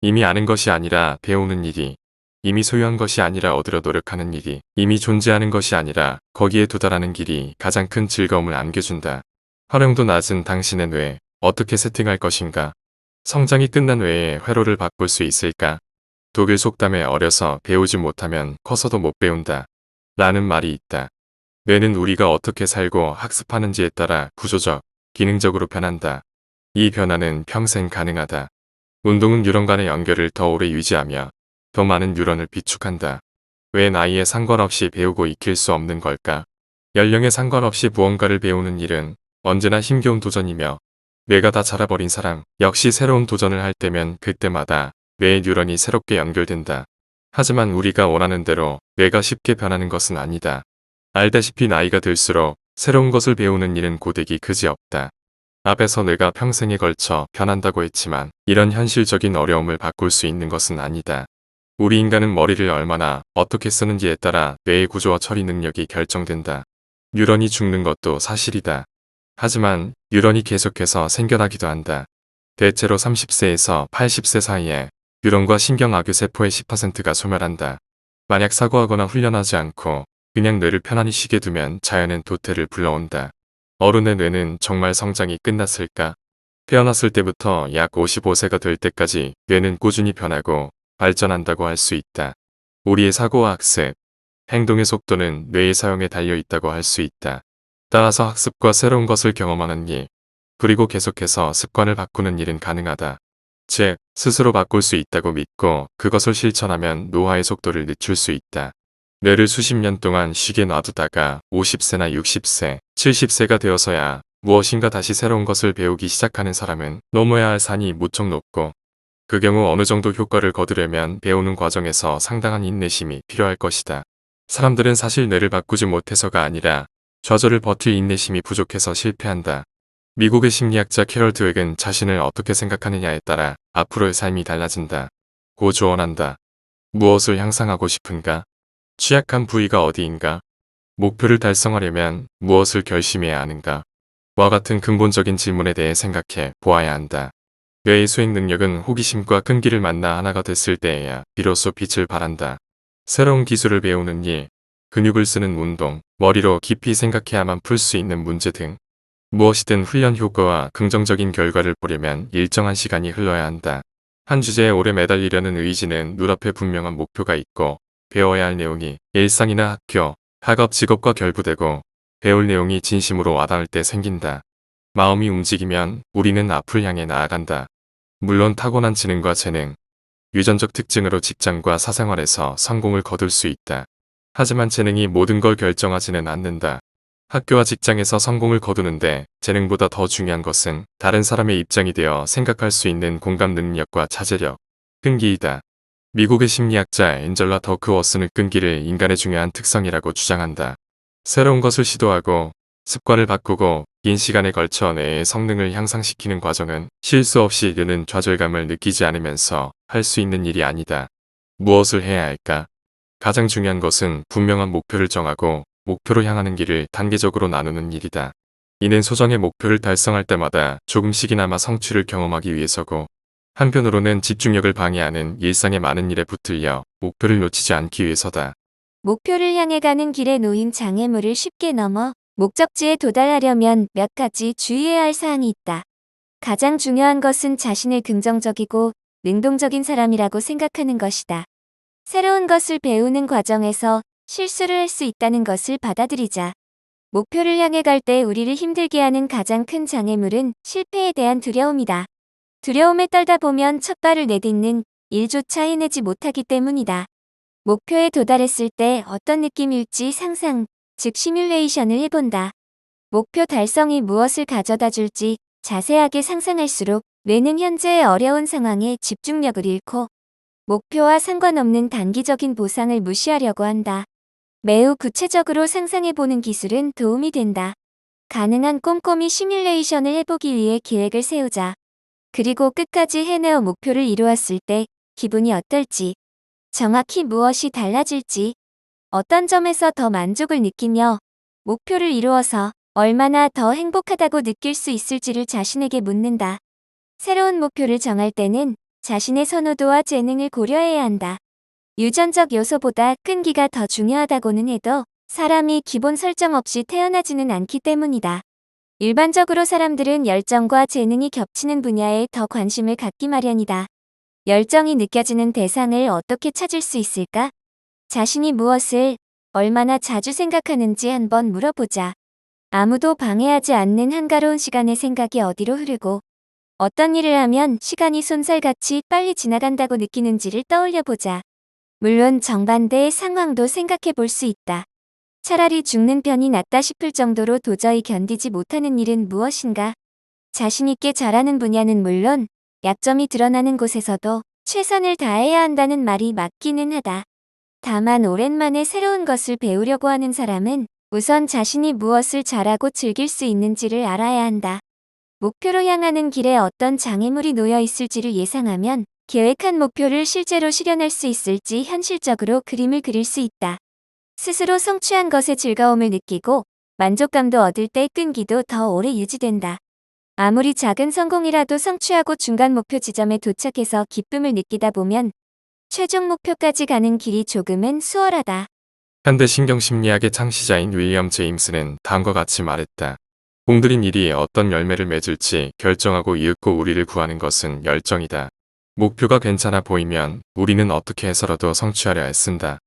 이미 아는 것이 아니라 배우는 일이, 이미 소유한 것이 아니라 얻으려 노력하는 일이, 이미 존재하는 것이 아니라 거기에 도달하는 길이 가장 큰 즐거움을 안겨준다. 활용도 낮은 당신의 뇌, 어떻게 세팅할 것인가? 성장이 끝난 뇌의 회로를 바꿀 수 있을까? 독일 속담에 어려서 배우지 못하면 커서도 못 배운다. 라는 말이 있다. 뇌는 우리가 어떻게 살고 학습하는지에 따라 구조적, 기능적으로 변한다. 이 변화는 평생 가능하다. 운동은 뉴런 간의 연결을 더 오래 유지하며 더 많은 뉴런을 비축한다. 왜 나이에 상관없이 배우고 익힐 수 없는 걸까? 연령에 상관없이 무언가를 배우는 일은 언제나 힘겨운 도전이며 뇌가 다 자라버린 사람 역시 새로운 도전을 할 때면 그때마다 뇌의 뉴런이 새롭게 연결된다. 하지만 우리가 원하는 대로 뇌가 쉽게 변하는 것은 아니다. 알다시피 나이가 들수록 새로운 것을 배우는 일은 고되기 그지없다. 앞에서 뇌가 평생에 걸쳐 변한다고 했지만 이런 현실적인 어려움을 바꿀 수 있는 것은 아니다. 우리 인간은 머리를 얼마나 어떻게 쓰는지에 따라 뇌의 구조와 처리 능력이 결정된다. 뉴런이 죽는 것도 사실이다. 하지만 뉴런이 계속해서 생겨나기도 한다. 대체로 30세에서 80세 사이에 뉴런과 신경악유 세포의 10%가 소멸한다. 만약 사고하거나 훈련하지 않고 그냥 뇌를 편안히 쉬게 두면 자연은 도태를 불러온다. 어른의 뇌는 정말 성장이 끝났을까? 태어났을 때부터 약 55세가 될 때까지 뇌는 꾸준히 변하고 발전한다고 할 수 있다. 우리의 사고와 학습, 행동의 속도는 뇌의 사용에 달려 있다고 할 수 있다. 따라서 학습과 새로운 것을 경험하는 일, 그리고 계속해서 습관을 바꾸는 일은 가능하다. 즉, 스스로 바꿀 수 있다고 믿고 그것을 실천하면 노화의 속도를 늦출 수 있다. 뇌를 수십 년 동안 쉬게 놔두다가 50세나 60세, 70세가 되어서야 무엇인가 다시 새로운 것을 배우기 시작하는 사람은 넘어야 할 산이 무척 높고 그 경우 어느 정도 효과를 거두려면 배우는 과정에서 상당한 인내심이 필요할 것이다. 사람들은 사실 뇌를 바꾸지 못해서가 아니라 좌절을 버틸 인내심이 부족해서 실패한다. 미국의 심리학자 캐럴 드웩은 자신을 어떻게 생각하느냐에 따라 앞으로의 삶이 달라진다. 고 조언한다. 무엇을 향상하고 싶은가? 취약한 부위가 어디인가? 목표를 달성하려면 무엇을 결심해야 하는가? 와 같은 근본적인 질문에 대해 생각해 보아야 한다. 뇌의 수행 능력은 호기심과 끈기를 만나 하나가 됐을 때에야 비로소 빛을 발한다. 새로운 기술을 배우는 일, 근육을 쓰는 운동, 머리로 깊이 생각해야만 풀 수 있는 문제 등 무엇이든 훈련 효과와 긍정적인 결과를 보려면 일정한 시간이 흘러야 한다. 한 주제에 오래 매달리려는 의지는 눈앞에 분명한 목표가 있고 배워야 할 내용이 일상이나 학교, 학업, 직업과 결부되고 배울 내용이 진심으로 와닿을 때 생긴다. 마음이 움직이면 우리는 앞을 향해 나아간다. 물론 타고난 지능과 재능, 유전적 특징으로 직장과 사생활에서 성공을 거둘 수 있다. 하지만 재능이 모든 걸 결정하지는 않는다. 학교와 직장에서 성공을 거두는데 재능보다 더 중요한 것은 다른 사람의 입장이 되어 생각할 수 있는 공감 능력과 자제력, 끈기이다. 미국의 심리학자 앤젤라 더크워스는 끈기를 인간의 중요한 특성이라고 주장한다. 새로운 것을 시도하고 습관을 바꾸고 긴 시간에 걸쳐 뇌의 성능을 향상시키는 과정은 실수 없이 느는 좌절감을 느끼지 않으면서 할 수 있는 일이 아니다. 무엇을 해야 할까? 가장 중요한 것은 분명한 목표를 정하고 목표로 향하는 길을 단계적으로 나누는 일이다. 이는 소정의 목표를 달성할 때마다 조금씩이나마 성취를 경험하기 위해서고 한편으로는 집중력을 방해하는 일상의 많은 일에 붙들려 목표를 놓치지 않기 위해서다. 목표를 향해 가는 길에 놓인 장애물을 쉽게 넘어 목적지에 도달하려면 몇 가지 주의해야 할 사항이 있다. 가장 중요한 것은 자신을 긍정적이고 능동적인 사람이라고 생각하는 것이다. 새로운 것을 배우는 과정에서 실수를 할 수 있다는 것을 받아들이자. 목표를 향해 갈 때 우리를 힘들게 하는 가장 큰 장애물은 실패에 대한 두려움이다. 두려움에 떨다 보면 첫 발을 내딛는 일조차 해내지 못하기 때문이다. 목표에 도달했을 때 어떤 느낌일지 상상, 즉 시뮬레이션을 해본다. 목표 달성이 무엇을 가져다 줄지 자세하게 상상할수록 뇌는 현재의 어려운 상황에 집중력을 잃고 목표와 상관없는 단기적인 보상을 무시하려고 한다. 매우 구체적으로 상상해보는 기술은 도움이 된다. 가능한 꼼꼼히 시뮬레이션을 해보기 위해 계획을 세우자. 그리고 끝까지 해내어 목표를 이루었을 때 기분이 어떨지, 정확히 무엇이 달라질지, 어떤 점에서 더 만족을 느끼며 목표를 이루어서 얼마나 더 행복하다고 느낄 수 있을지를 자신에게 묻는다. 새로운 목표를 정할 때는 자신의 선호도와 재능을 고려해야 한다. 유전적 요소보다 끈기가 더 중요하다고는 해도 사람이 기본 설정 없이 태어나지는 않기 때문이다. 일반적으로 사람들은 열정과 재능이 겹치는 분야에 더 관심을 갖기 마련이다. 열정이 느껴지는 대상을 어떻게 찾을 수 있을까? 자신이 무엇을 얼마나 자주 생각하는지 한번 물어보자. 아무도 방해하지 않는 한가로운 시간에 생각이 어디로 흐르고 어떤 일을 하면 시간이 쏜살같이 빨리 지나간다고 느끼는지를 떠올려보자. 물론 정반대의 상황도 생각해 볼 수 있다. 차라리 죽는 편이 낫다 싶을 정도로 도저히 견디지 못하는 일은 무엇인가? 자신 있게 잘하는 분야는 물론 약점이 드러나는 곳에서도 최선을 다해야 한다는 말이 맞기는 하다. 다만 오랜만에 새로운 것을 배우려고 하는 사람은 우선 자신이 무엇을 잘하고 즐길 수 있는지를 알아야 한다. 목표로 향하는 길에 어떤 장애물이 놓여 있을지를 예상하면 계획한 목표를 실제로 실현할 수 있을지 현실적으로 그림을 그릴 수 있다. 스스로 성취한 것의 즐거움을 느끼고 만족감도 얻을 때 끈기도 더 오래 유지된다. 아무리 작은 성공이라도 성취하고 중간 목표 지점에 도착해서 기쁨을 느끼다 보면 최종 목표까지 가는 길이 조금은 수월하다. 현대 신경심리학의 창시자인 윌리엄 제임스는 다음과 같이 말했다. 공들인 일이 어떤 열매를 맺을지 결정하고 이윽고 우리를 구하는 것은 열정이다. 목표가 괜찮아 보이면 우리는 어떻게 해서라도 성취하려 애쓴다.